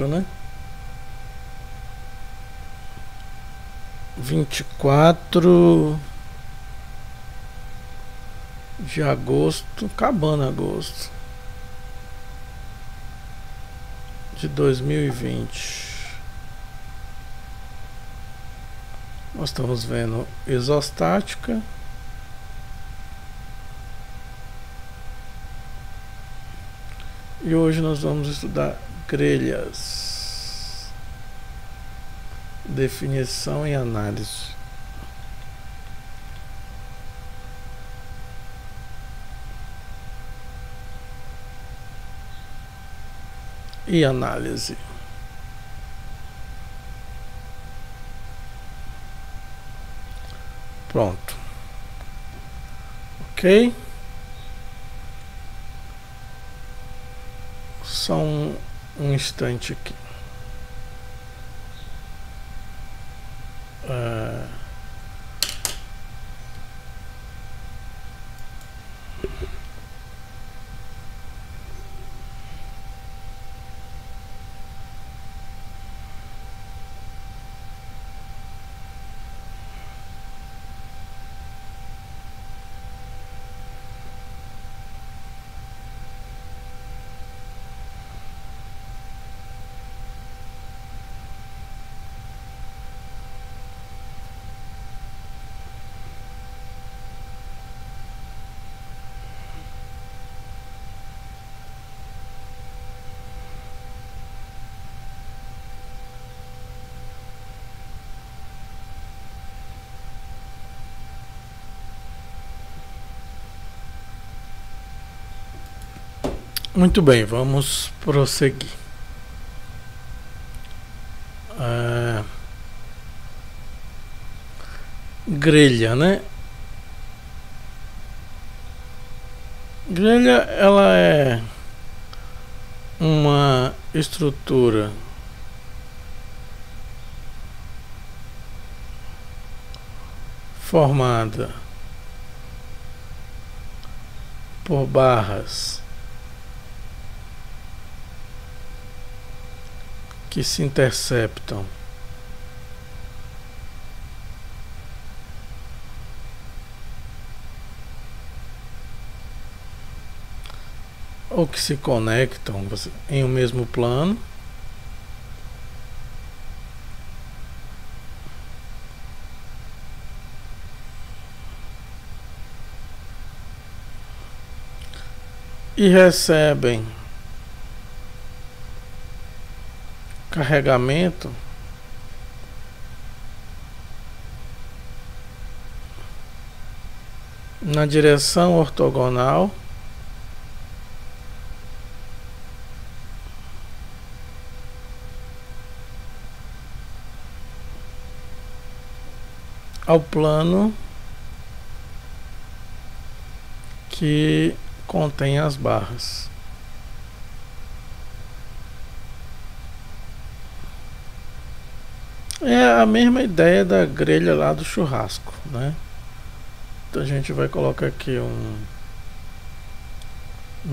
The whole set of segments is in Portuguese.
né? 24 de agosto, acabando agosto de 2020. Nós estamos vendo isostática. E hoje nós vamos estudar grelhas. Definição e análise. E análise. Pronto. Ok? Só um instante aqui. Muito bem, vamos prosseguir. Grelha, né? Grelha, ela é uma estrutura formada por barras que se interceptam ou que se conectam em um mesmo plano. E recebem carregamento na direção ortogonal ao plano que contém as barras. É a mesma ideia da grelha lá do churrasco, né? Então a gente vai colocar aqui um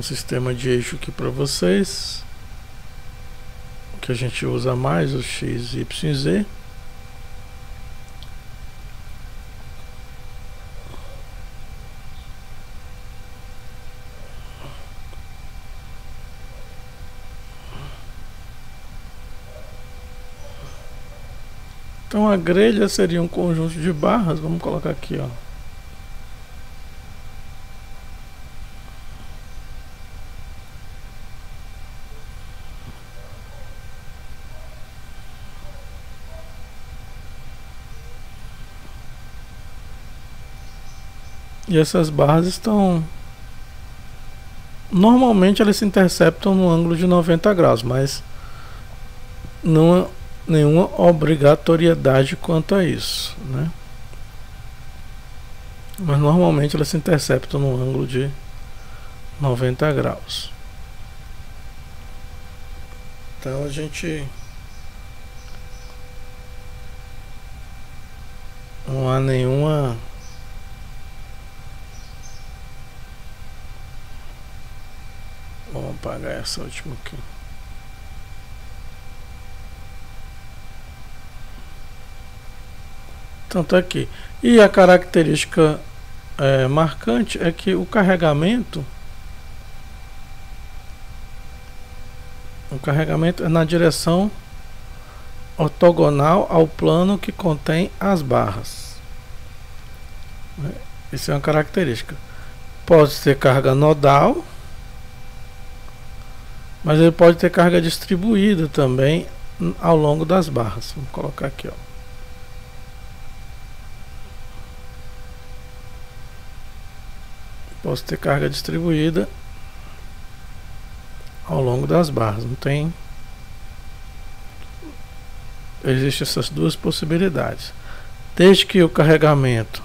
sistema de eixo aqui para vocês, que a gente usa mais, o X, Y, Z. Então a grelha seria um conjunto de barras, vamos colocar aqui, ó. E essas barras estão... Normalmente elas se interceptam no ângulo de 90 graus, mas não há nenhuma obrigatoriedade quanto a isso, né? Mas normalmente elas se interceptam no ângulo de 90 graus. Então a gente... Não há nenhuma... Vamos apagar essa última aqui. Então tá aqui. E a característica marcante é que o carregamento é na direção ortogonal ao plano que contém as barras. Isso é uma característica. Pode ter carga nodal, mas ele pode ter carga distribuída também ao longo das barras. Vamos colocar aqui, ó. Posso ter carga distribuída ao longo das barras. Não tem. Existem essas duas possibilidades. Desde que o carregamento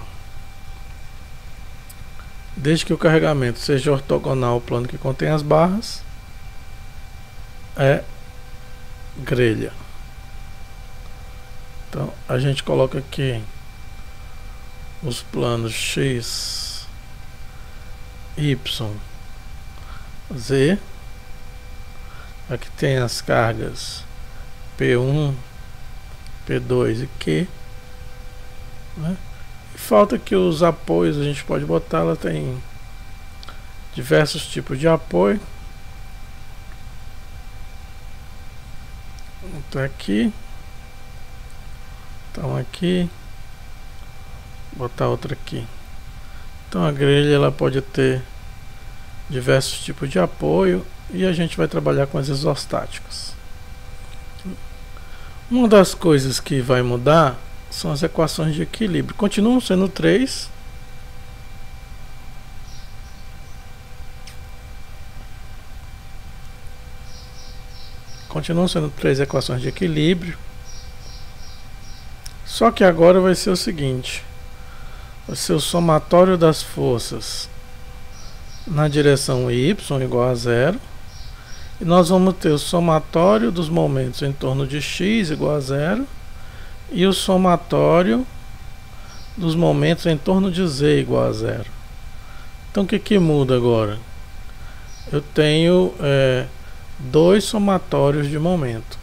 seja ortogonal ao plano que contém as barras, é grelha. Então a gente coloca aqui os planos X, Y, Z. Aqui tem as cargas P1, P2 e Q, né? E falta que os apoios a gente pode botar, ela tem diversos tipos de apoio. Então aqui, botar outra aqui. Então a grelha ela pode ter diversos tipos de apoio e a gente vai trabalhar com as isostáticas. Uma das coisas que vai mudar são as equações de equilíbrio. Continuam sendo 3. Continuam sendo 3 equações de equilíbrio. Só que agora vai ser o seguinte: vai ser o somatório das forças na direção y igual a 0. E nós vamos ter o somatório dos momentos em torno de x igual a 0 e o somatório dos momentos em torno de z igual a 0. Então o que muda agora? Eu tenho dois somatórios de momento.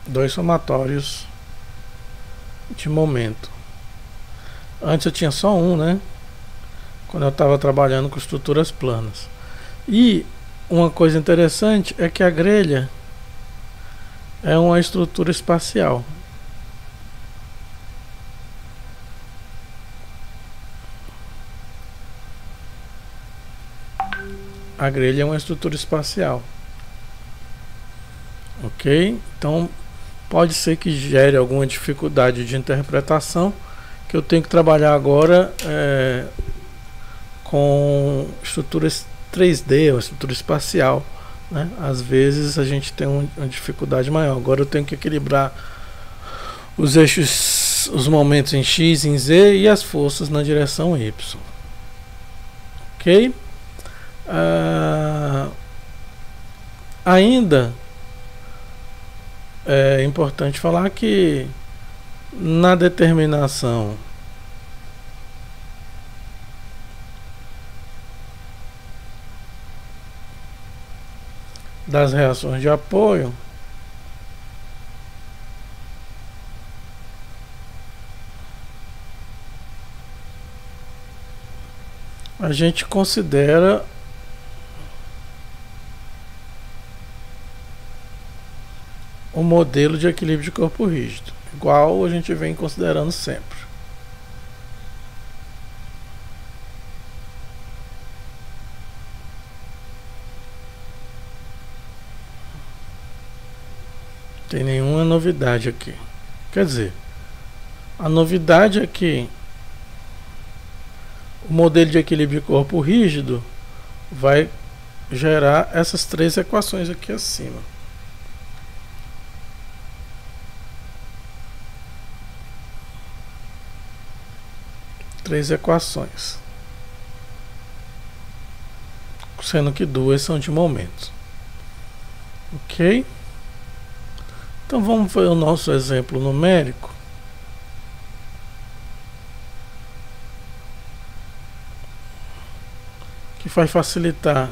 Dois somatórios de momento. Antes eu tinha só um, né? Quando eu estava trabalhando com estruturas planas. E uma coisa interessante é que a grelha é uma estrutura espacial. A grelha é uma estrutura espacial. Ok? Então pode ser que gere alguma dificuldade de interpretação, que eu tenho que trabalhar agora com estruturas 3D, uma estrutura espacial, né? Às vezes a gente tem uma dificuldade maior. Agora eu tenho que equilibrar os eixos, os momentos em X, em Z e as forças na direção Y. Ok? Ainda é importante falar que na determinação das reações de apoio, a gente considera o modelo de equilíbrio de corpo rígido, igual a gente vem considerando sempre. Não tem nenhuma novidade aqui. Quer dizer, a novidade é que o modelo de equilíbrio de corpo rígido vai gerar essas três equações aqui acima. Três equações, sendo que duas são de momento. Ok? Então vamos ver o nosso exemplo numérico. que vai facilitar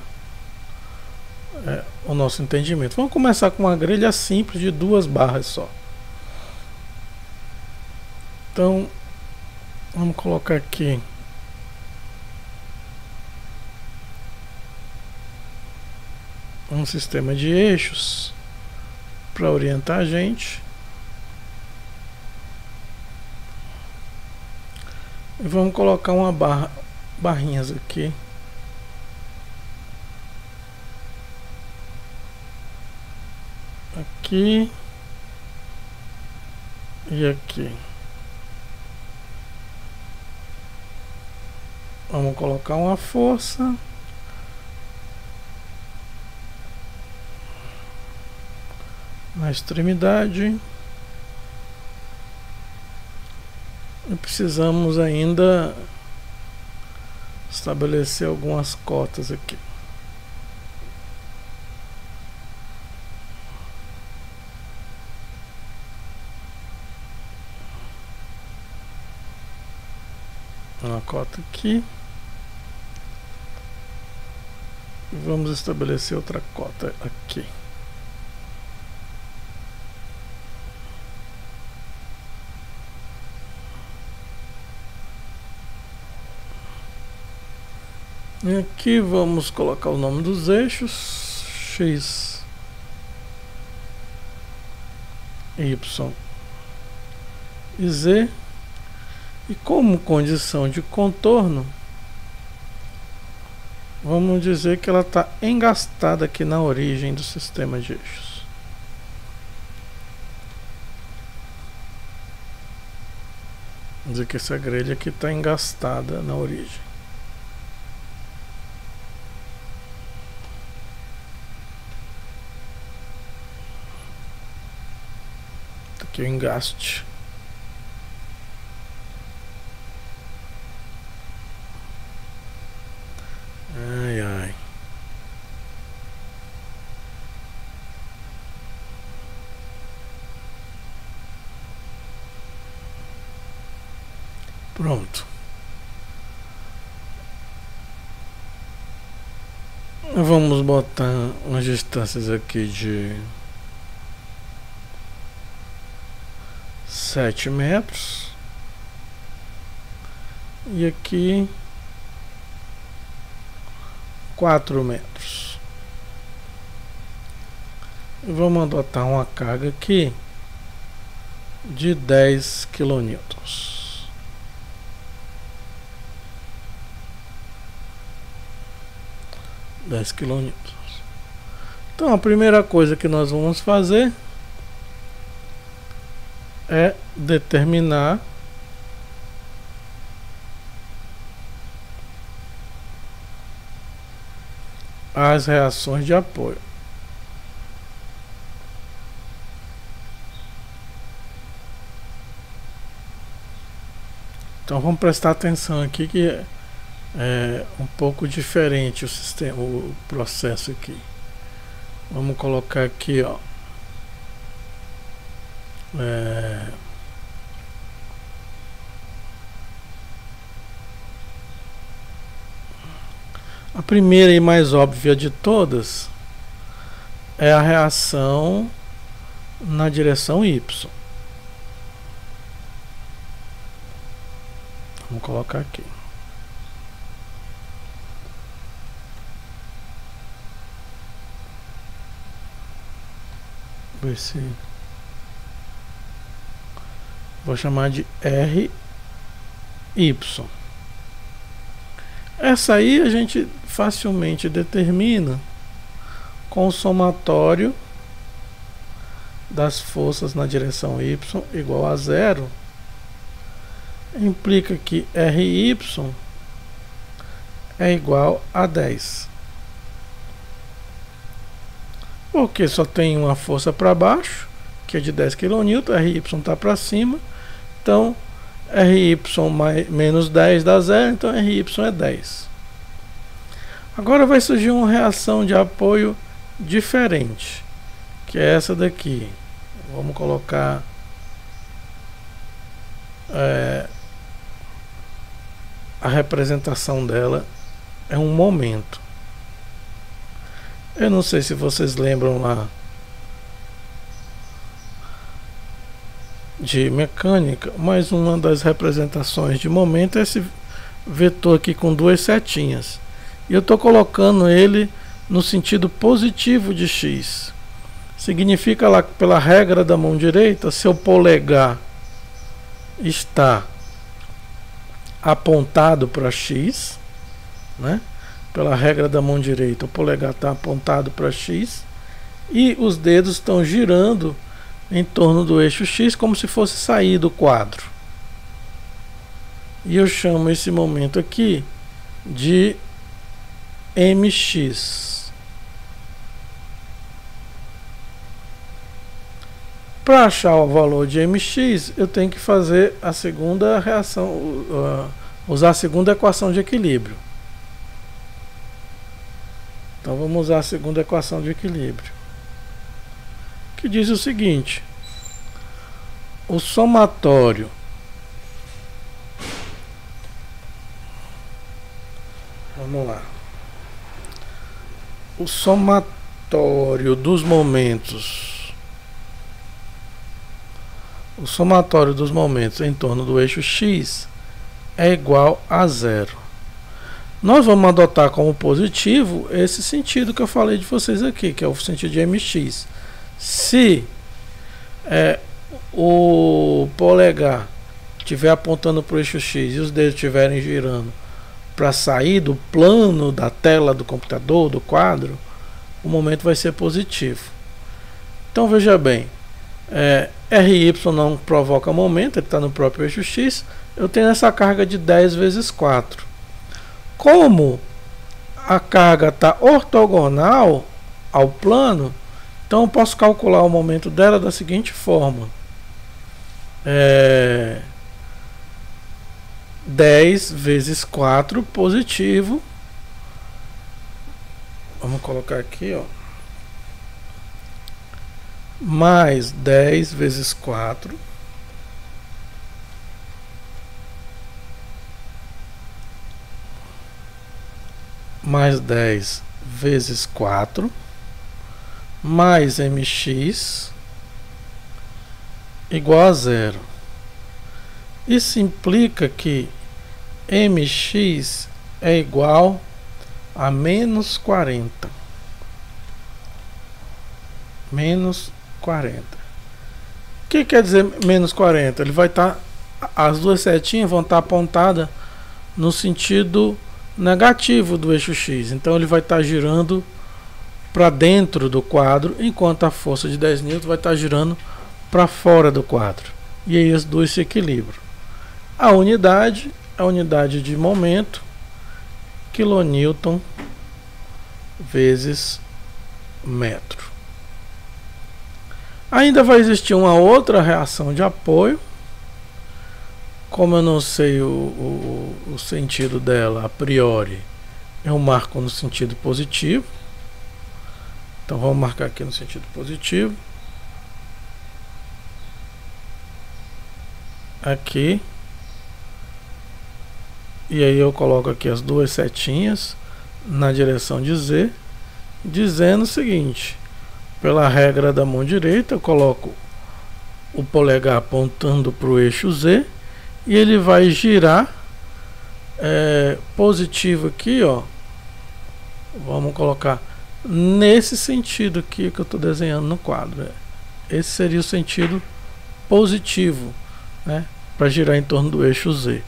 o nosso entendimento. Vamos começar com uma grelha simples de 2 barras só. Então, vamos colocar aqui um sistema de eixos para orientar a gente. E vamos colocar barrinhas aqui. Aqui e aqui. Vamos colocar uma força. Na extremidade. E precisamos ainda estabelecer algumas cotas aqui. Uma cota aqui. E vamos estabelecer outra cota aqui. E aqui vamos colocar o nome dos eixos: X, Y e Z. E como condição de contorno, vamos dizer que ela está engastada aqui na origem do sistema de eixos. Vamos dizer que essa grelha aqui está engastada na origem. Aqui o engaste. Ai, ai. Pronto. Vamos botar umas distâncias aqui de 7 metros. E aqui 4 metros. E vamos adotar uma carga aqui de 10 kN. 10 kN. Então a primeira coisa que nós vamos fazer é determinar as reações de apoio. Então vamos prestar atenção aqui que é um pouco diferente o sistema, o processo aqui. Vamos colocar aqui, ó. A primeira e mais óbvia de todas é a reação na direção Y. Vamos colocar aqui. Ver se vou chamar de RY. Essa aí a gente facilmente determina com o somatório das forças na direção Y igual a 0. Implica que RY é igual a 10. Porque só tem uma força para baixo, que é de 10 kN, RY está para cima. Então, RY menos 10 dá 0, então RY é 10. Agora vai surgir uma reação de apoio diferente, que é essa daqui. Vamos colocar a representação dela é um momento. Eu não sei se vocês lembram lá de mecânica, mas uma das representações de momento é esse vetor aqui com duas setinhas. E eu estou colocando ele no sentido positivo de x. Significa lá que pela regra da mão direita, se o polegar está apontado para x, né? Pela regra da mão direita, o polegar está apontado para x e os dedos estão girando em torno do eixo x como se fosse sair do quadro. E eu chamo esse momento aqui de mx. Para achar o valor de mx, eu tenho que fazer a segunda reação, usar a segunda equação de equilíbrio. Então vamos usar a segunda equação de equilíbrio, que diz o seguinte: o somatório vamos lá, o somatório dos momentos, em torno do eixo x é igual a zero. Nós vamos adotar como positivo esse sentido que eu falei de vocês aqui, que é o sentido de mx. Se o polegar estiver apontando para o eixo x e os dedos estiverem girando para sair do plano da tela do computador, do quadro, o momento vai ser positivo. Então veja bem, RY não provoca momento, ele está no próprio eixo x. Eu tenho essa carga de 10 vezes 4. Como a carga está ortogonal ao plano, então eu posso calcular o momento dela da seguinte forma: 10 vezes 4 positivo, vamos colocar aqui, ó, mais 10 vezes 4 mais 10 vezes 4 mais mx igual a zero. Isso implica que mx é igual a menos 40. Menos 40. O que quer dizer menos 40? Ele vai estar, as duas setinhas vão estar apontadas no sentido negativo do eixo x. Então ele vai estar girando para dentro do quadro, enquanto a força de 10 N vai estar girando para fora do quadro. E aí as duas se equilibram. A unidade de momento, quilonewton vezes metro. Ainda vai existir uma outra reação de apoio. Como eu não sei o sentido dela a priori, eu marco no sentido positivo. Então vamos marcar aqui no sentido positivo. Aqui. E aí eu coloco aqui as duas setinhas na direção de Z, dizendo o seguinte: pela regra da mão direita, eu coloco o polegar apontando para o eixo Z e ele vai girar positivo aqui, ó. Vamos colocar nesse sentido aqui que eu estou desenhando no quadro. Esse seria o sentido positivo, né, para girar em torno do eixo Z.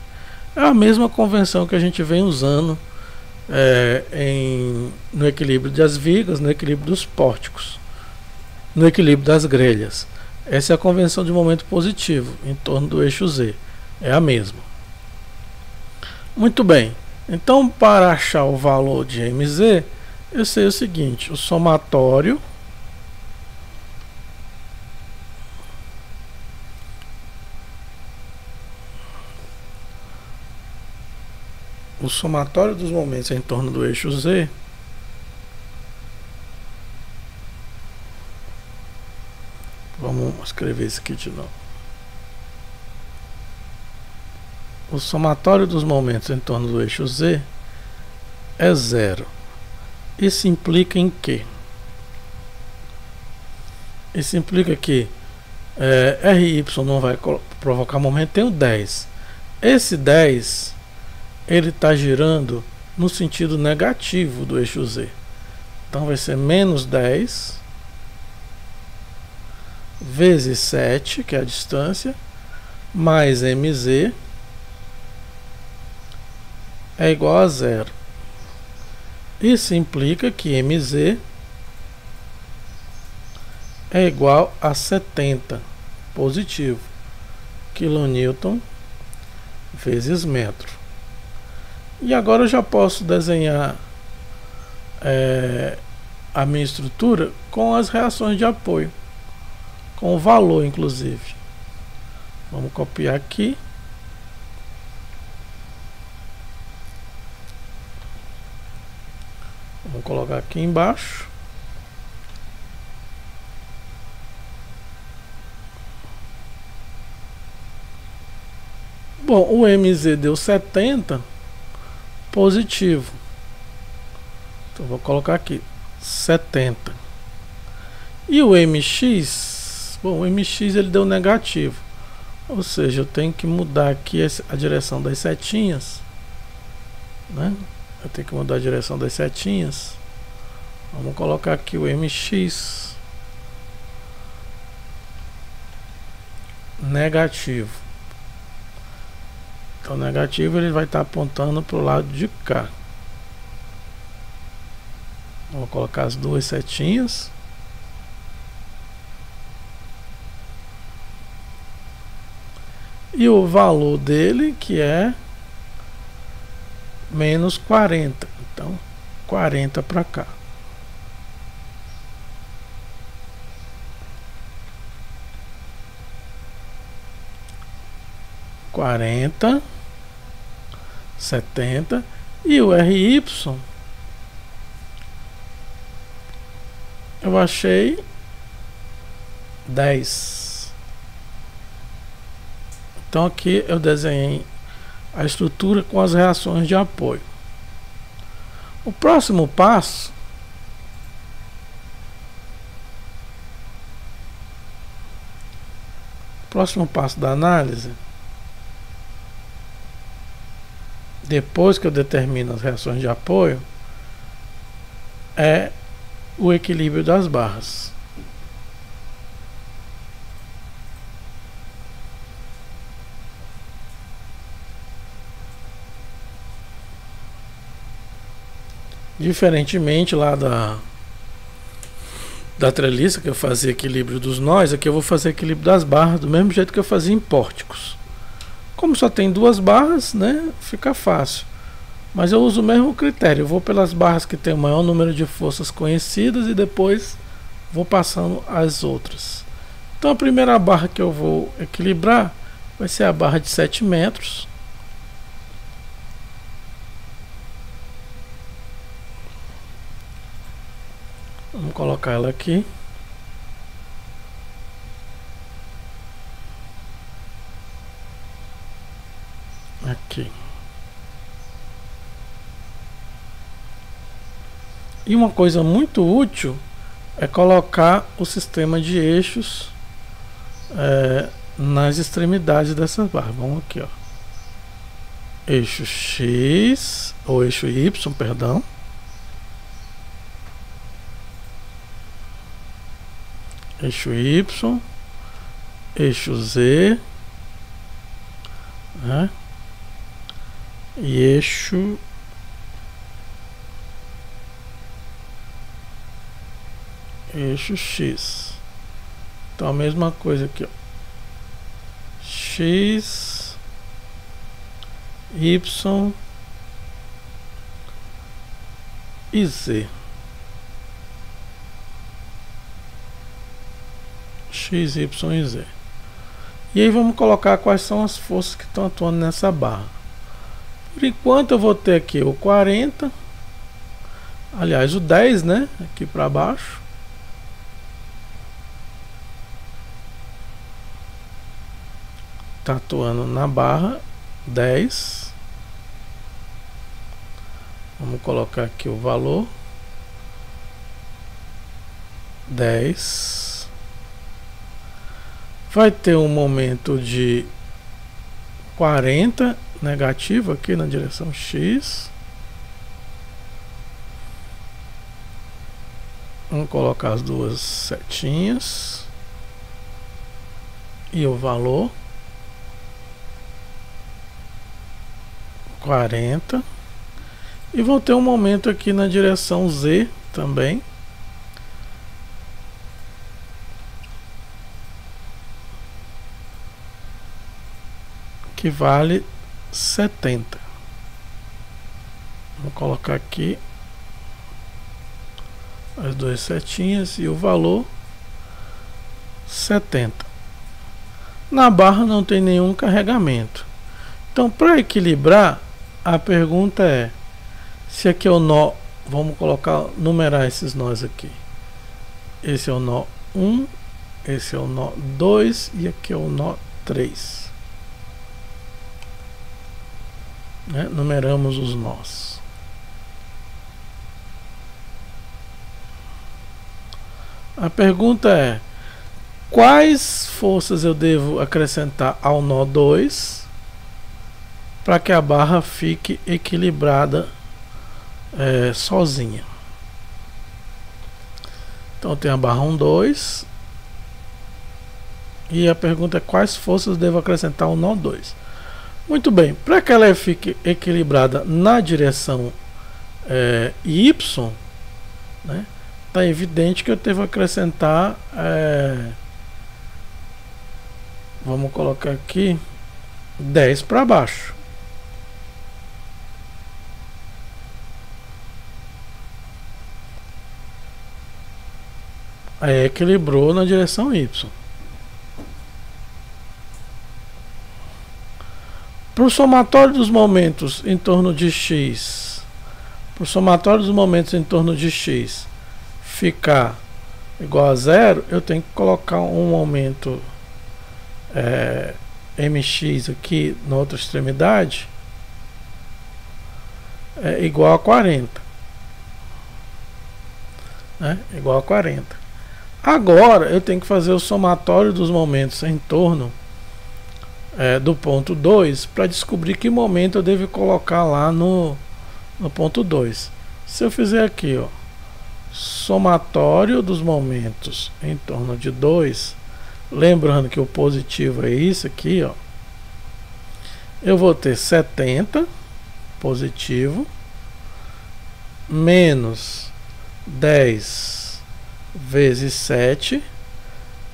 É a mesma convenção que a gente vem usando no equilíbrio das vigas, no equilíbrio dos pórticos, no equilíbrio das grelhas. Essa é a convenção de momento positivo em torno do eixo Z. É a mesma. Muito bem. Então, para achar o valor de mz, eu sei o seguinte: o somatório dos momentos em torno do eixo Z vamos escrever isso aqui de novo. O somatório dos momentos em torno do eixo Z é zero. Isso implica em quê? Isso implica que RY não vai provocar momento, tem o 10. Esse 10 ele está girando no sentido negativo do eixo Z. Então vai ser menos 10 vezes 7, que é a distância, mais mz é igual a zero. Isso implica que mz é igual a 70 positivo kN vezes metro. E agora eu já posso desenhar a minha estrutura com as reações de apoio, com o valor inclusive. Vamos copiar aqui. Vamos colocar aqui embaixo. Bom, o MZ deu 70 positivo. Então vou colocar aqui 70. E o MX, bom, o MX ele deu negativo. Ou seja, eu tenho que mudar aqui a direção das setinhas, né? Eu tenho que mudar a direção das setinhas. Vamos colocar aqui o MX negativo. Então, negativo ele vai estar apontando para o lado de cá. Vou colocar as duas setinhas. E o valor dele, que é menos 40. Então, 40 para cá. (40), 70. E o RY eu achei 10. Então aqui eu desenhei a estrutura com as reações de apoio. O próximo passo da análise, depois que eu determino as reações de apoio, é o equilíbrio das barras. Diferentemente lá da treliça, que eu fazia equilíbrio dos nós, aqui eu vou fazer equilíbrio das barras do mesmo jeito que eu fazia em pórticos. Como só tem duas barras, né, fica fácil. Mas eu uso o mesmo critério. Eu vou pelas barras que tem o maior número de forças conhecidas e depois vou passando as outras. Então a primeira barra que eu vou equilibrar vai ser a barra de 7 metros. Vamos colocar ela aqui. Aqui. E uma coisa muito útil é colocar o sistema de eixos nas extremidades dessas barras. Vamos aqui, ó. Eixo X, ou eixo Y, perdão. Eixo Y, eixo Z, né? E eixo X. Então a mesma coisa aqui, ó. X, Y e Z. X, Y e Z. E aí vamos colocar quais são as forças que estão atuando nessa barra. Por enquanto eu vou ter aqui o 40, aliás o 10, né, aqui para baixo. Está atuando na barra 10. Vamos colocar aqui o valor 10. Vai ter um momento de 40 negativo aqui na direção X. Vamos colocar as duas setinhas e o valor 40. E vou ter um momento aqui na direção Z também, que vale 70. Vou colocar aqui as duas setinhas e o valor 70. Na barra não tem nenhum carregamento. Então, para equilibrar, a pergunta é se aqui é o nó, vamos colocar, numerar esses nós aqui. Esse é o nó 1, esse é o nó 2 e aqui é o nó 3. Né? Numeramos os nós. A pergunta é: quais forças eu devo acrescentar ao nó 2 para que a barra fique equilibrada sozinha? Então tem a barra 1, 2 e a pergunta é: quais forças devo acrescentar ao nó 2? Muito bem, para que ela fique equilibrada na direção Y, né, tá evidente que eu devo acrescentar, vamos colocar aqui 10 para baixo. Aí equilibrou na direção Y. Para o somatório dos momentos em torno de X, ficar igual a zero, eu tenho que colocar um momento mx aqui na outra extremidade igual a 40. Né? Igual a 40. Agora eu tenho que fazer o somatório dos momentos em torno do ponto 2 para descobrir que momento eu devo colocar lá no ponto 2. Se eu fizer aqui, ó, somatório dos momentos em torno de 2, lembrando que o positivo é isso aqui, ó, eu vou ter 70 positivo menos 10 vezes 7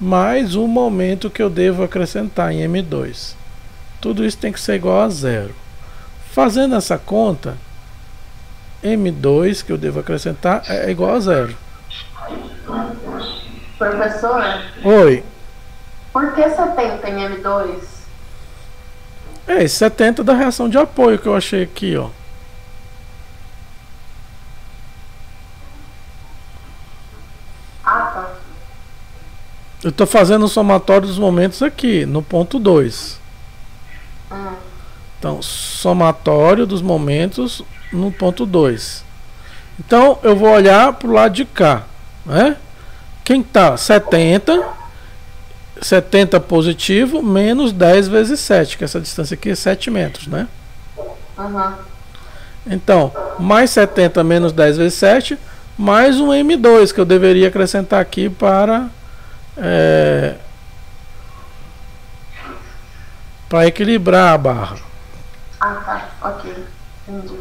mais um momento que eu devo acrescentar em M2. Tudo isso tem que ser igual a zero. Fazendo essa conta, M2 que eu devo acrescentar é igual a zero. Professor? Oi. Por que 70 em M2? Esse 70 da reação de apoio que eu achei aqui, ó. Ah, tá. Eu estou fazendo o somatório dos momentos aqui, no ponto 2. Então, somatório dos momentos no ponto 2. Então, eu vou olhar para o lado de cá, né? Quem está 70 positivo, menos 10 vezes 7, que essa distância aqui é 7 metros, né? Então, mais 70 menos 10 vezes 7, mais um M2, que eu deveria acrescentar aqui para equilibrar a barra. Ah, tá. Ok. Entendi.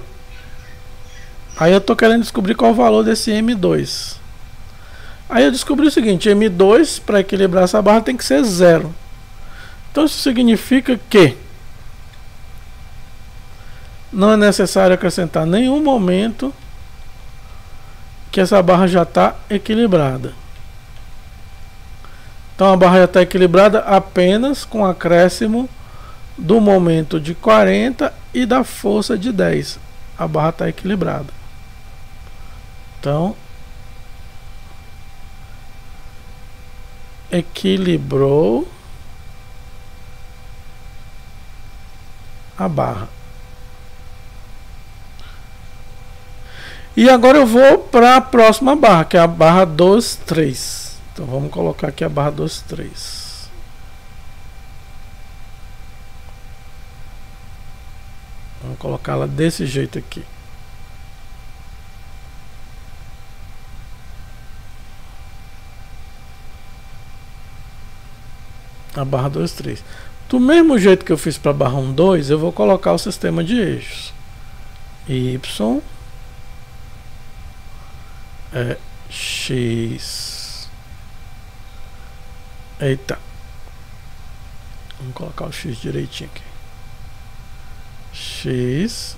Aí eu estou querendo descobrir qual o valor desse M2. Aí eu descobri o seguinte: M2 para equilibrar essa barra tem que ser zero. Então isso significa que não é necessário acrescentar nenhum momento, que essa barra já está equilibrada. Então a barra já está equilibrada apenas com o acréscimo do momento de 40 e da força de 10. A barra está equilibrada. Então, equilibrou a barra. E agora eu vou para a próxima barra, que é a barra 2, 3. Então vamos colocar aqui a barra 2, 3. Vamos colocá-la desse jeito aqui. A barra 2, 3. Do mesmo jeito que eu fiz para a barra 1, 2, eu vou colocar o sistema de eixos. Y, X. Eita. Vamos colocar o X direitinho aqui. X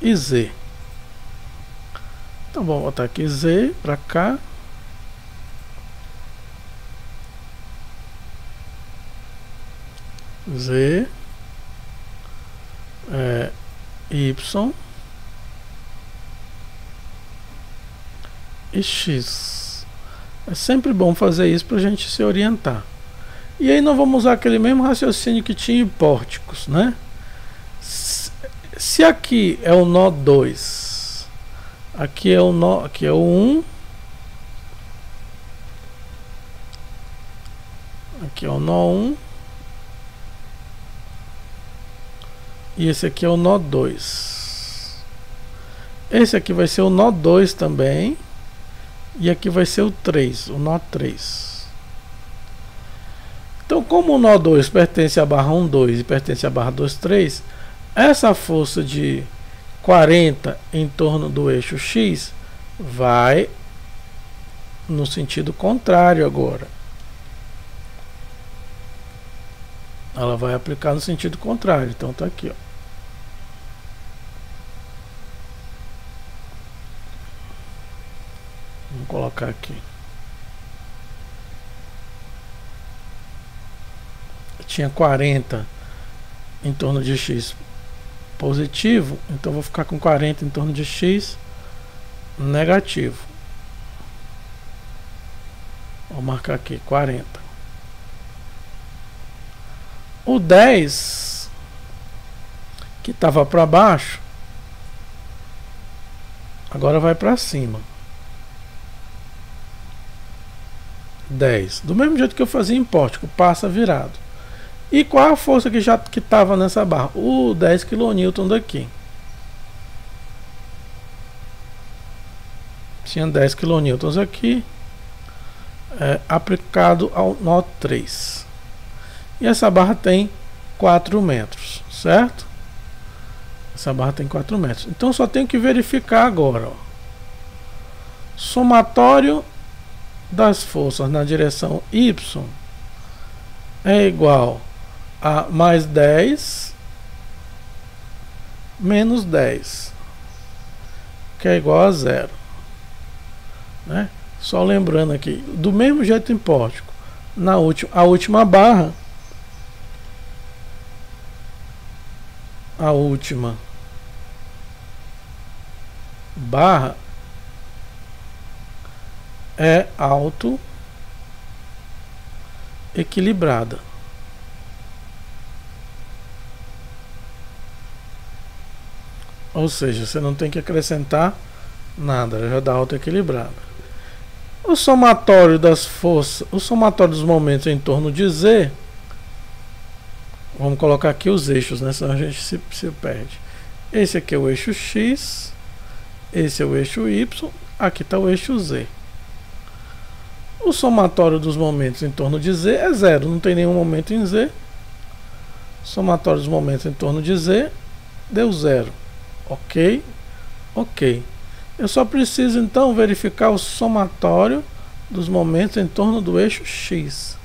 e Z. Então vamos botar aqui Z para cá. Z, Y e X. É sempre bom fazer isso para a gente se orientar. E aí nós vamos usar aquele mesmo raciocínio que tinha em pórticos, né? Se aqui é o nó 2, aqui é o nó, aqui é o 1, aqui é o nó 1. E esse aqui é o nó 2. Esse aqui vai ser o nó 2 também. E aqui vai ser o 3, o nó 3. Então, como o nó 2 pertence à barra 1, 2 e pertence à barra 2, 3, essa força de 40 em torno do eixo X vai no sentido contrário agora. Ela vai aplicar no sentido contrário. Então tá aqui, ó. Vamos colocar aqui. Tinha 40 em torno de X positivo, então vou ficar com 40 em torno de X negativo. Vou marcar aqui 40. O 10, que estava para baixo, agora vai para cima. 10. Do mesmo jeito que eu fazia em pórtico, passa virado. E qual a força que já que estava nessa barra? O 10 kN daqui. Tinha 10 kN aqui, aplicado ao nó 3. E essa barra tem 4 metros, certo? Essa barra tem 4 metros. Então só tenho que verificar agora, ó. Somatório das forças na direção Y é igual a mais 10 menos 10, que é igual a 0, né? Só lembrando aqui, do mesmo jeito em pórtico, a última barra, é auto-equilibrada. Ou seja, você não tem que acrescentar nada, ela já dá auto-equilibrada. O somatório das forças, o somatório dos momentos em torno de Z, vamos colocar aqui os eixos, né? Senão a gente se perde. Esse aqui é o eixo X, esse é o eixo Y, aqui está o eixo Z. O somatório dos momentos em torno de Z é 0, não tem nenhum momento em Z. Somatório dos momentos em torno de Z deu 0. Ok? Ok. Eu só preciso então verificar o somatório dos momentos em torno do eixo X.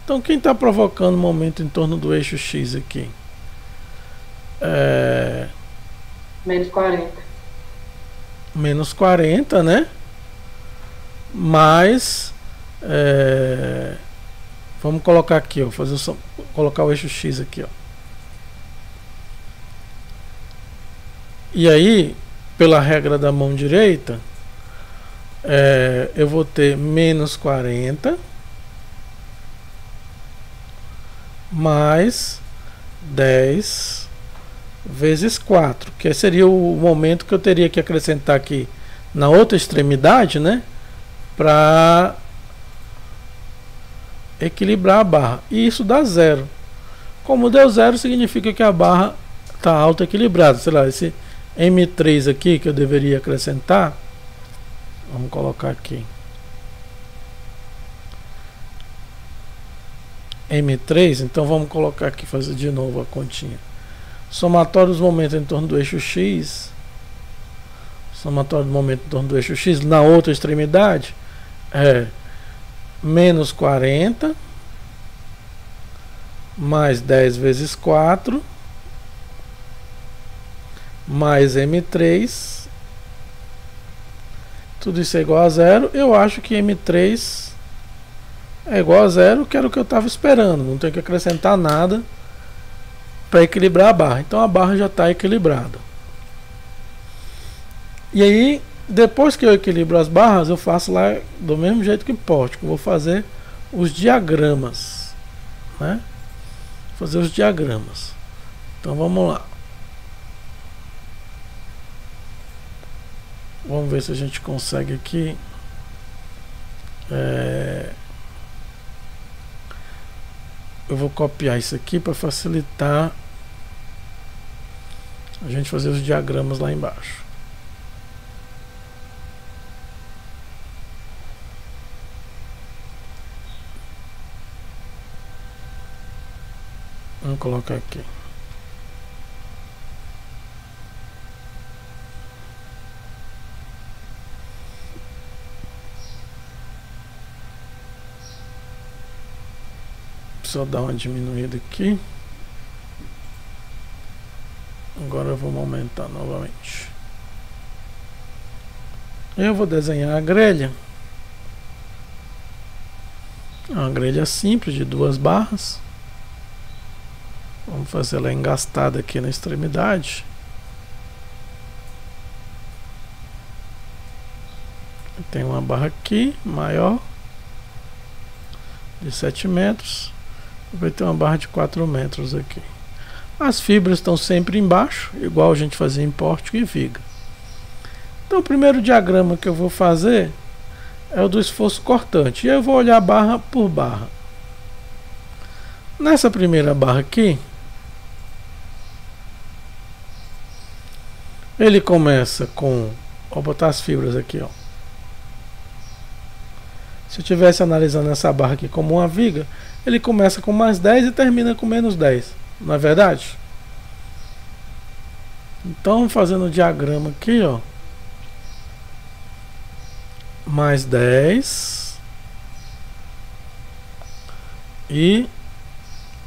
Então quem está provocando momento em torno do eixo X aqui? Menos 40. Menos 40, né? Mais vamos colocar aqui, ó, colocar o eixo X aqui, ó. E aí, pela regra da mão direita, eu vou ter menos 40 mais 10 vezes 4, que seria o momento que eu teria que acrescentar aqui na outra extremidade, né, para equilibrar a barra. E isso dá 0. Como deu 0, significa que a barra está auto-equilibrada. Sei lá, esse M3 aqui que eu deveria acrescentar, vamos colocar aqui M3, então vamos colocar aqui, fazer de novo a continha. Somatório dos momentos em torno do eixo X, somatório do momento em torno do eixo X na outra extremidade é menos 40 mais 10 vezes 4 mais M3, tudo isso é igual a 0. Eu acho que M3 é igual a 0, que era o que eu estava esperando. Não tem que acrescentar nada para equilibrar a barra. Então a barra já está equilibrada. E aí, depois que eu equilibro as barras, eu faço lá do mesmo jeito que pórtico. Vou fazer os diagramas, né? Fazer os diagramas. Então vamos lá. Vamos ver se a gente consegue aqui. Eu vou copiar isso aqui para facilitar a gente fazer os diagramas lá embaixo. Vamos colocar aqui. Só dar uma diminuída aqui. Agora vamos aumentar novamente. Eu vou desenhar a grelha. Uma grelha simples de 2 barras. Vamos fazer ela engastada aqui na extremidade. Tem uma barra aqui maior de 7 metros. Vai ter uma barra de 4 metros aqui. As fibras estão sempre embaixo, igual a gente fazia em pórtico e viga. Então o primeiro diagrama que eu vou fazer é o do esforço cortante. E eu vou olhar barra por barra. Nessa primeira barra aqui, ele começa com... Vou botar as fibras aqui, ó. Se eu estivesse analisando essa barra aqui como uma viga, ele começa com mais 10 e termina com menos 10. Não é verdade? Então, fazendo o diagrama aqui, ó. Mais 10 e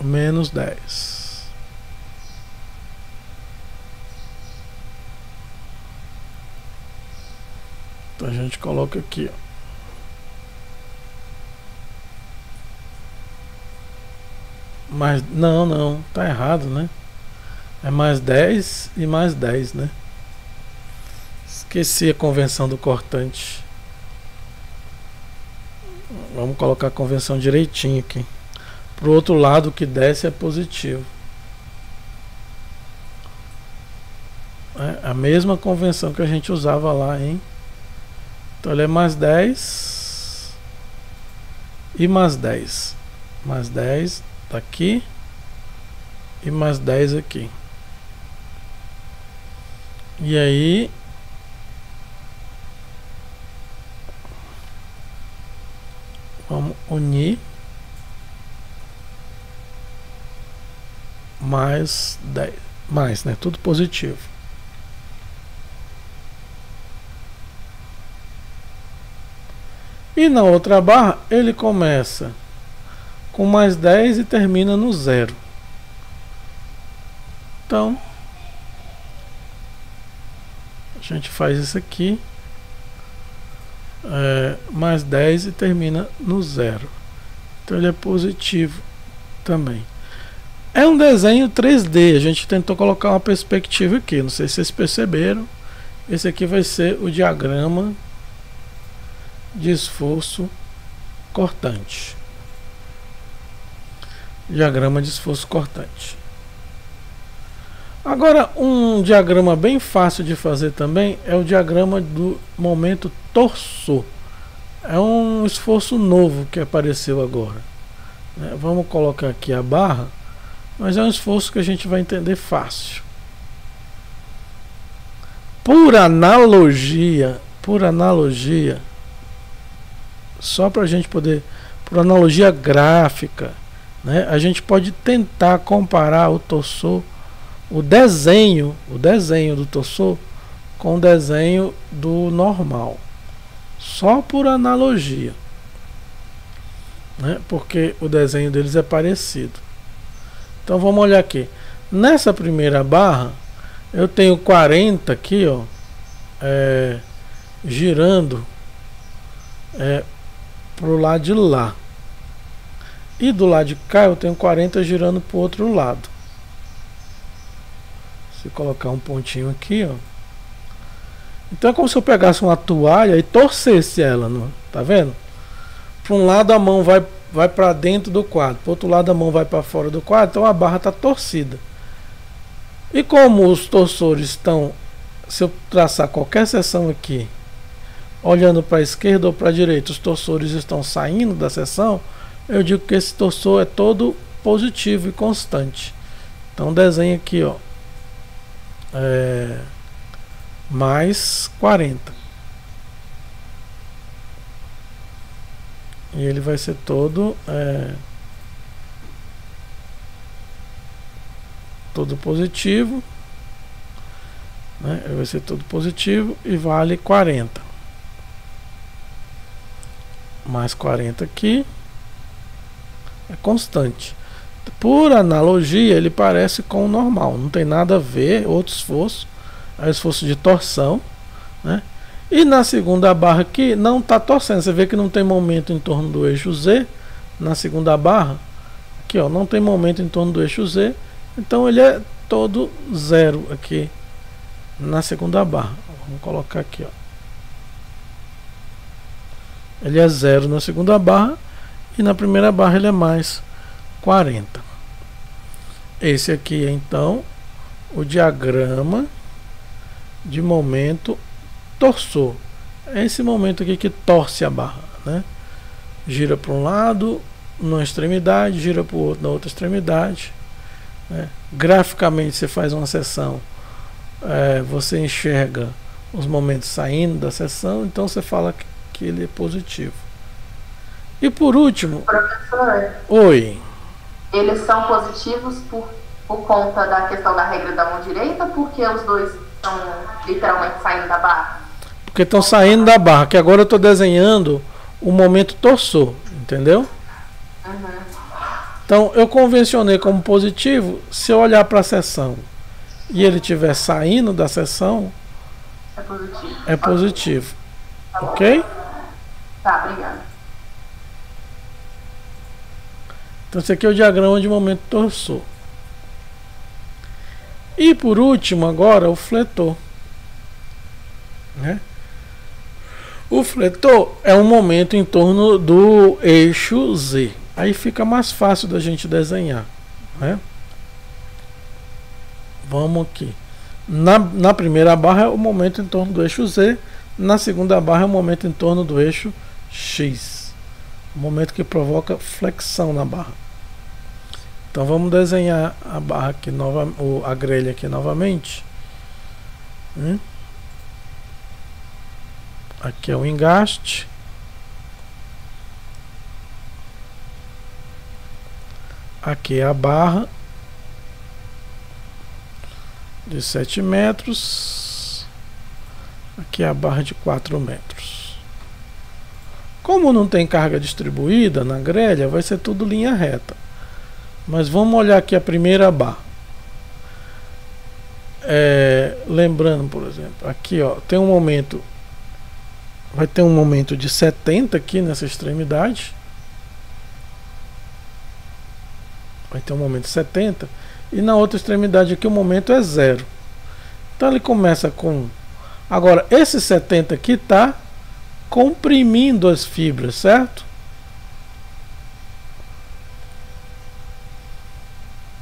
menos 10. Então a gente coloca aqui, ó. Mas não, tá errado, né? É mais 10 e mais 10, né? Esqueci a convenção do cortante. Vamos colocar a convenção direitinho aqui. Pro outro lado, o que desce é positivo. É a mesma convenção que a gente usava lá, hein? Então ele é mais 10 e mais 10. Mais 10 tá aqui e mais 10 aqui. E aí vamos unir mais 10, mais, né? Tudo positivo. E na outra barra ele começa com mais 10 e termina no 0. Então a gente faz isso aqui, mais 10 e termina no 0. Então ele é positivo também. É um desenho 3D, a gente tentou colocar uma perspectiva aqui, não sei se vocês perceberam. Esse aqui vai ser o diagrama de esforço cortante. Diagrama de esforço cortante. Agora, um diagrama bem fácil de fazer também é o diagrama do momento torsor. É um esforço novo que apareceu agora, né? Vamos colocar aqui a barra, mas é um esforço que a gente vai entender fácil. Por analogia, só para a gente poder, por analogia gráfica, né, a gente pode tentar comparar o torsor, o desenho do torsor com o desenho do normal, só por analogia, né, porque o desenho deles é parecido. Então vamos olhar aqui. Nessa primeira barra, eu tenho 40 aqui, ó, girando pro lado de lá. E do lado de cá eu tenho 40 girando pro outro lado. Se colocar um pontinho aqui, ó. Então é como se eu pegasse uma toalha e torcesse ela, não? Tá vendo? Para um lado a mão vai para dentro do quadro, para outro lado a mão vai para fora do quadro, então a barra está torcida. E como os torsores estão, se eu traçar qualquer seção aqui, olhando para a esquerda ou para a direita, os torsores estão saindo da seção, eu digo que esse torsor é todo positivo e constante. Então desenho aqui, ó, mais 40. E ele vai ser todo todo positivo, né? Ele vai ser todo positivo e vale 40. Mais 40 aqui é constante. Por analogia, ele parece com o normal, não tem nada a ver, outro esforço, é o esforço de torção, né? E na segunda barra aqui não está torcendo, você vê que não tem momento em torno do eixo Z. Na segunda barra aqui, ó, não tem momento em torno do eixo Z, então ele é todo zero aqui na segunda barra. Vamos colocar aqui, ó, ele é zero na segunda barra e na primeira barra ele é mais 40. Esse aqui é então o diagrama de momento torsor. É esse momento aqui que torce a barra, né? Gira para um lado numa extremidade, gira para o outro na outra extremidade, né? Graficamente você faz uma seção, você enxerga os momentos saindo da seção, então você fala que ele é positivo. E por último, professor, oi. Eles são positivos por conta da questão da regra da mão direita, porque os dois estão literalmente saindo da barra? Porque estão saindo da barra, que agora eu estou desenhando o momento torsor, entendeu? Uhum. Então eu convencionei como positivo. Se eu olhar para a seção e ele estiver saindo da seção, É positivo. é positivo. Tá bom. Ok? Tá, obrigada. Então esse aqui é o diagrama de momento torsor. E por último agora o fletor, né? O fletor é um momento em torno do eixo Z. Aí fica mais fácil da gente desenhar, né? Vamos aqui. Na primeira barra é o momento em torno do eixo Z. Na segunda barra é o momento em torno do eixo X. O momento que provoca flexão na barra. Então vamos desenhar a barra aqui a grelha aqui novamente. Aqui é o engaste. Aqui é a barra de 7 metros. Aqui é a barra de 4 metros. Como não tem carga distribuída na grelha, vai ser tudo linha reta. Mas vamos olhar aqui a primeira barra. Lembrando, por exemplo, aqui ó, tem um momento, vai ter um momento de 70 aqui nessa extremidade. Vai ter um momento de 70 e na outra extremidade aqui o momento é 0. Então ele começa com... Agora esse 70 aqui está comprimindo as fibras, certo?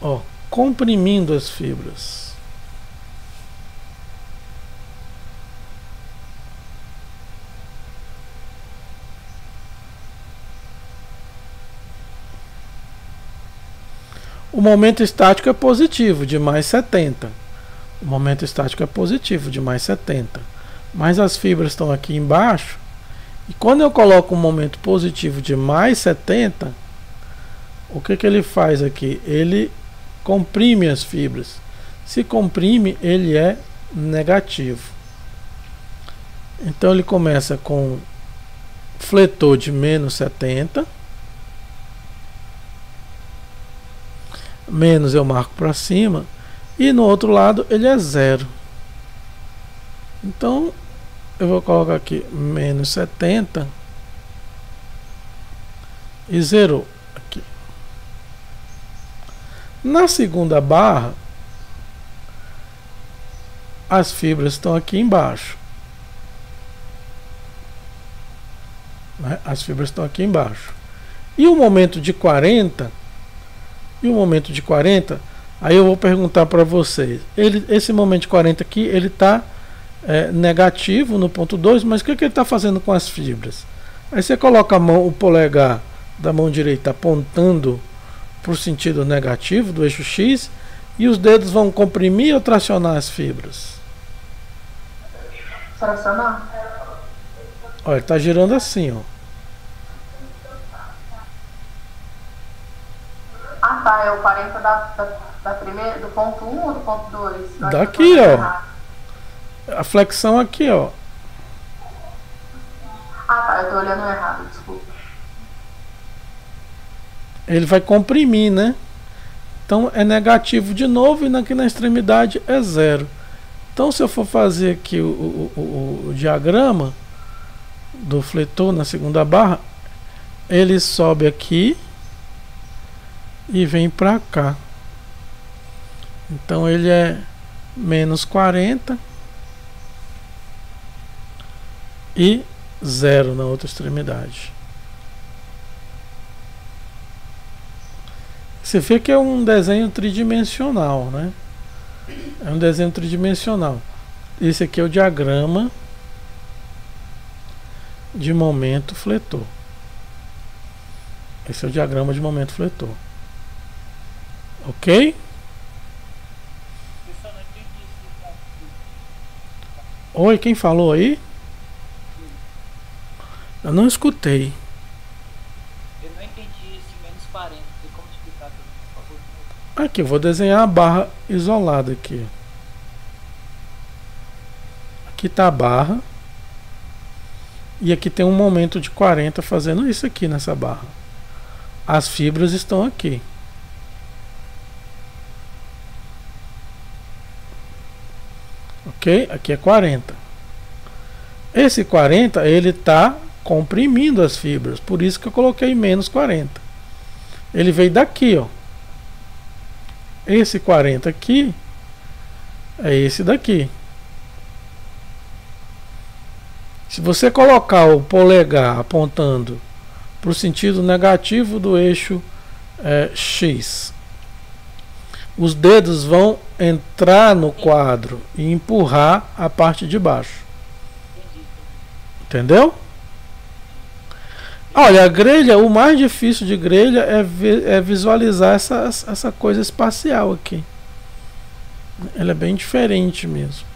Ó, comprimindo as fibras. O momento estático é positivo, de mais 70. O momento estático é positivo, de mais 70. Mas as fibras estão aqui embaixo. E quando eu coloco um momento positivo de mais 70, o que ele faz aqui? Ele comprime as fibras. Se comprime, ele é negativo. Então ele começa com fletor de menos 70. Menos eu marco para cima. E no outro lado ele é 0. Então eu vou colocar aqui menos 70 e 0 aqui. Na segunda barra, as fibras estão aqui embaixo. Né? As fibras estão aqui embaixo. E o momento de 40, aí eu vou perguntar para vocês. Esse momento de 40 aqui, ele está negativo no ponto 2, mas o que ele está fazendo com as fibras? Aí você coloca a mão, o polegar da mão direita apontando para o sentido negativo do eixo X, e os dedos vão comprimir ou tracionar as fibras? Tracionar. Olha, ele está girando assim, ó. Ah, tá. É o 40 da primeira, do ponto 1 ou do ponto 2? Daqui, ó. A flexão aqui, ó. Ah, tá. Eu tô olhando errado, desculpa. Ele vai comprimir, né? Então é negativo de novo e aqui na extremidade é 0. Então se eu for fazer aqui o diagrama do fletor na segunda barra, ele sobe aqui e vem para cá. Então ele é menos 40 e 0 na outra extremidade. Você vê que é um desenho tridimensional, né? É um desenho tridimensional. Esse aqui é o diagrama de momento fletor. Esse é o diagrama de momento fletor. Ok? Oi, quem falou aí? Eu não escutei. Eu não entendi esse menos 40. Tem como explicar para mim, por favor? Aqui, eu vou desenhar a barra isolada aqui. Aqui está a barra. E aqui tem um momento de 40 fazendo isso aqui nessa barra. As fibras estão aqui. Ok? Aqui é 40. Esse 40, ele está comprimindo as fibras. Por isso que eu coloquei menos 40. Ele veio daqui, ó. Esse 40 aqui é esse daqui. Se você colocar o polegar apontando para o sentido negativo do eixo X, os dedos vão entrar no quadro e empurrar a parte de baixo. Entendeu? Olha, a grelha, o mais difícil de grelha é visualizar essa coisa espacial aqui. Ela é bem diferente mesmo.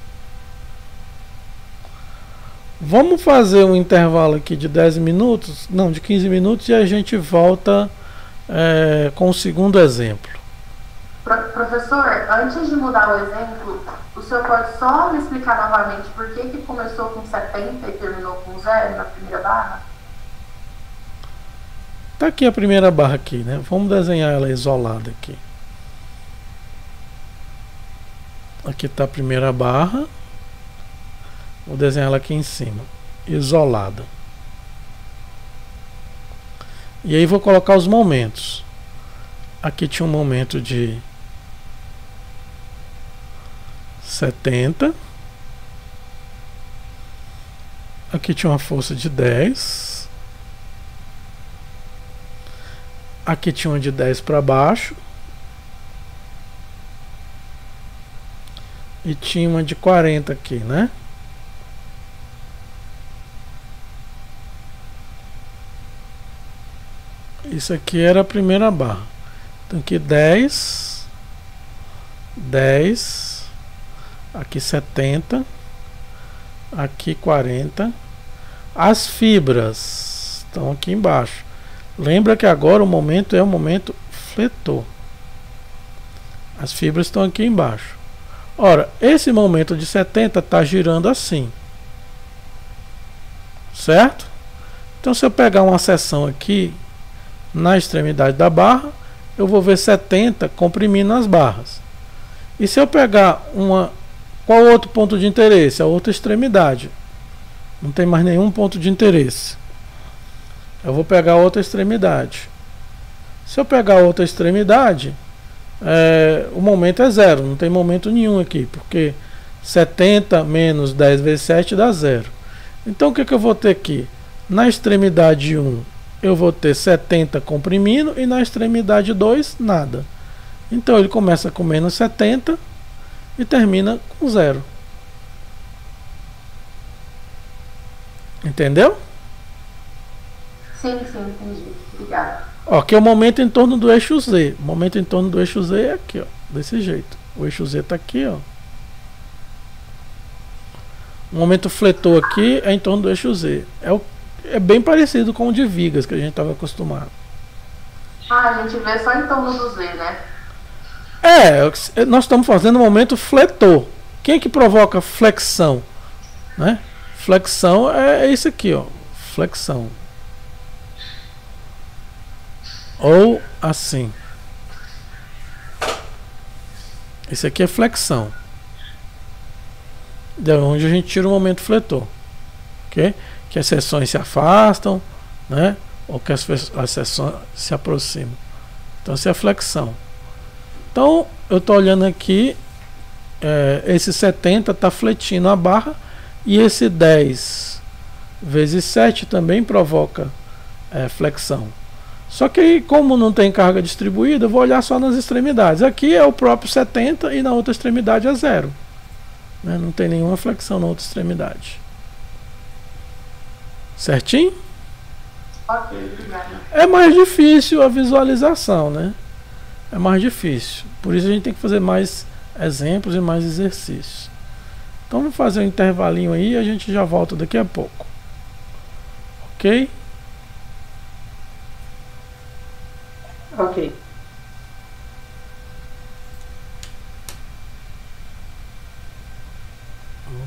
Vamos fazer um intervalo aqui de 10 minutos, não, de 15 minutos, e a gente volta com o segundo exemplo. Professor, antes de mudar o exemplo, o senhor pode só me explicar novamente por que começou com 70 e terminou com 0 na primeira barra? Tá aqui a primeira barra aqui, né? Vamos desenhar ela isolada aqui. Aqui está a primeira barra. Vou desenhar ela aqui em cima, isolada. E aí vou colocar os momentos. Aqui tinha um momento de 70. Aqui tinha uma força de 10. Aqui tinha uma de 10 para baixo. E tinha uma de 40 aqui, né? Isso aqui era a primeira barra. Então aqui 10, 10, aqui 70, aqui 40. As fibras estão aqui embaixo. Lembra que agora o momento é o momento fletor. As fibras estão aqui embaixo. Ora, esse momento de 70 está girando assim. Certo? Então se eu pegar uma seção aqui na extremidade da barra, eu vou ver 70 comprimindo as barras. E se eu pegar uma... Qual outro ponto de interesse? A outra extremidade. Não tem mais nenhum ponto de interesse. Eu vou pegar a outra extremidade. Se eu pegar a outra extremidade, o momento é zero. Não tem momento nenhum aqui, porque 70 menos 10 vezes 7 dá zero. Então o que eu vou ter aqui? Na extremidade 1 eu vou ter 70 comprimindo e na extremidade 2 nada. Então ele começa com menos 70 e termina com zero. Entendeu? Sim, entendi. Obrigada. Ó, aqui é o momento em torno do eixo Z. O momento em torno do eixo Z é aqui, ó, desse jeito. O eixo Z está aqui, ó. O momento fletor aqui é em torno do eixo Z. É bem parecido com o de vigas que a gente estava acostumado. A gente vê só em torno do Z, né? Nós estamos fazendo o momento fletor. Quem é que provoca flexão? Né? Flexão é isso aqui, ó. Flexão. Ou assim. Esse aqui é flexão. De onde a gente tira o momento fletor. Ok? Que as seções se afastam, né? Ou que as seções se aproximam. Então, essa é a flexão. Então, eu estou olhando aqui, esse 70 está fletindo a barra, e esse 10 vezes 7 também provoca flexão. Só que como não tem carga distribuída, eu vou olhar só nas extremidades. Aqui é o próprio 70 e na outra extremidade é zero. Né? Não tem nenhuma flexão na outra extremidade. Certinho? Ok, obrigada. É mais difícil a visualização, né? É mais difícil. Por isso a gente tem que fazer mais exemplos e mais exercícios. Então vamos fazer um intervalinho aí e a gente já volta daqui a pouco. Ok? Ok. Vou